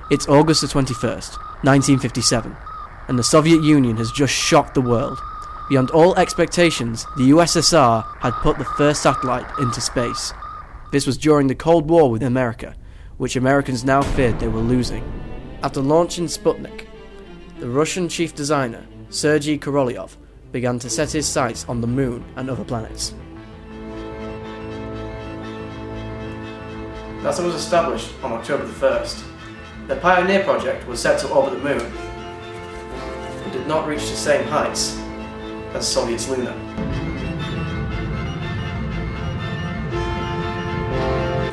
It's August the 21st, 1957, and the Soviet Union has just shocked the world. Beyond all expectations, the USSR had put the first satellite into space. This was during the Cold War with America, which Americans now feared they were losing. After launching Sputnik, the Russian chief designer, Sergei Korolev, began to set his sights on the Moon and other planets. NASA was established on October the 1st. The Pioneer project was set to orbit the Moon, but did not reach the same heights as Soviet's Luna.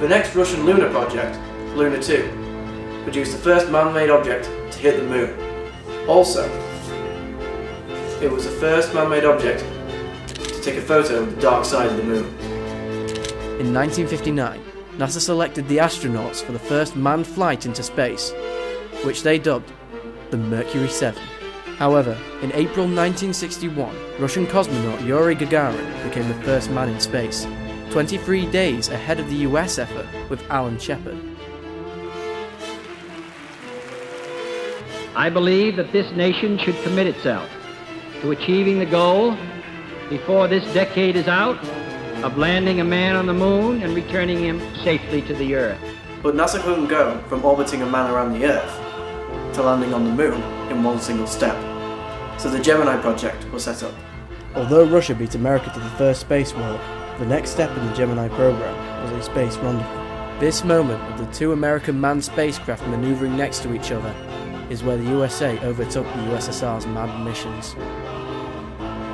The next Russian lunar project, Luna 2, produced the first man-made object to hit the Moon. Also, it was the first man-made object to take a photo of the dark side of the Moon. In 1959, NASA selected the astronauts for the first manned flight into space, which they dubbed the Mercury 7. However, in April 1961, Russian cosmonaut Yuri Gagarin became the first man in space, 23 days ahead of the US effort with Alan Shepard. I believe that this nation should commit itself to achieving the goal, before this decade is out, of landing a man on the Moon and returning him safely to the Earth. But NASA couldn't go from orbiting a man around the Earth to landing on the Moon in one single step. So the Gemini project was set up. Although Russia beat America to the first spacewalk, the next step in the Gemini program was a space rendezvous. This moment of the two American manned spacecraft maneuvering next to each other is where the USA overtook the USSR's manned missions.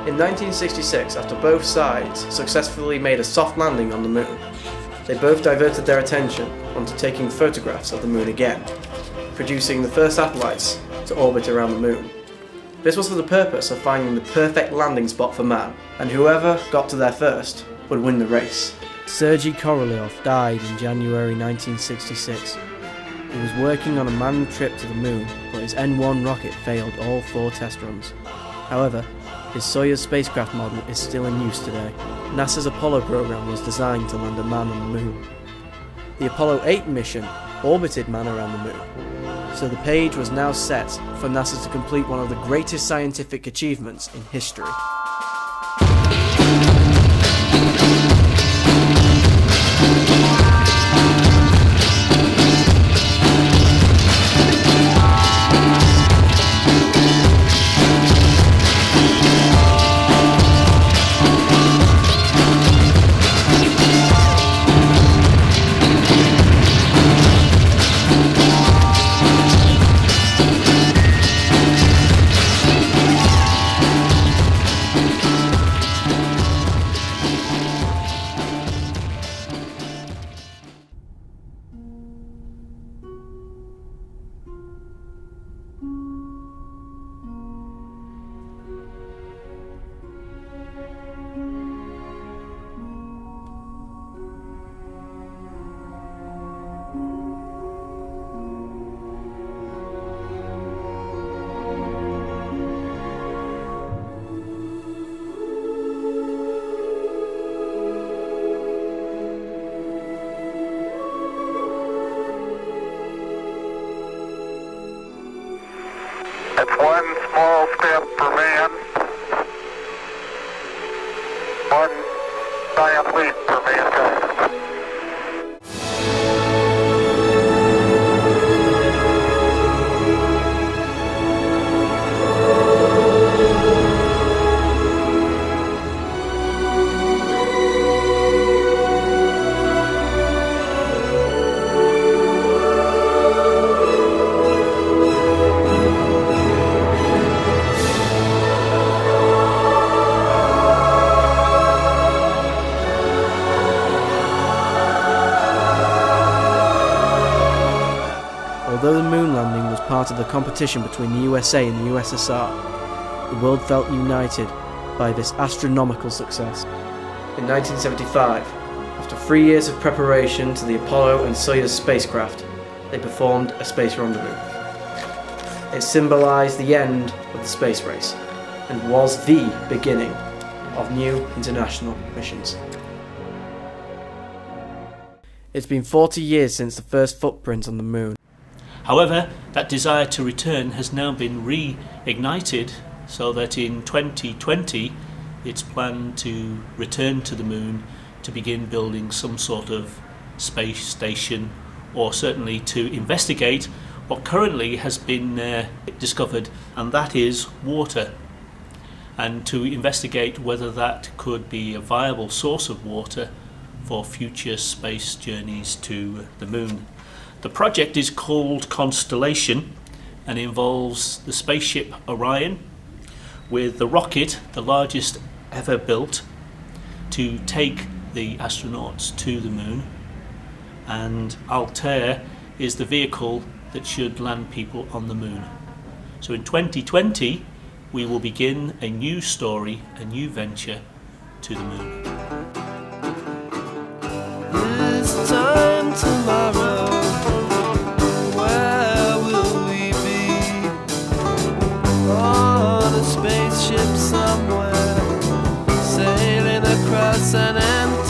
In 1966, after both sides successfully made a soft landing on the Moon, they both diverted their attention onto taking photographs of the Moon again, producing the first satellites to orbit around the Moon. This was for the purpose of finding the perfect landing spot for man, and whoever got to there first would win the race. Sergei Korolev died in January 1966. He was working on a manned trip to the Moon, but his N-1 rocket failed all 4 test runs. However, his Soyuz spacecraft model is still in use today. NASA's Apollo program was designed to land a man on the Moon. The Apollo 8 mission orbited man around the Moon, so the page was now set for NASA to complete one of the greatest scientific achievements in history. It's one small step for man, one giant leap for mankind. Although the moon landing was part of the competition between the USA and the USSR, the world felt united by this astronomical success. In 1975, after 3 years of preparation to the Apollo and Soyuz spacecraft, they performed a space rendezvous. It symbolized the end of the space race and was the beginning of new international missions. It's been 40 years since the first footprint on the moon. However, that desire to return has now been reignited, so that in 2020 it's planned to return to the moon to begin building some sort of space station, or certainly to investigate what currently has been discovered, and that is water, and to investigate whether that could be a viable source of water for future space journeys to the moon. The project is called Constellation and involves the spaceship Orion with the rocket, the largest ever built, to take the astronauts to the moon, and Altair is the vehicle that should land people on the moon. So in 2020 we will begin a new story, a new venture to the moon. This time tomorrow, where will we be? On a spaceship somewhere, sailing across an empty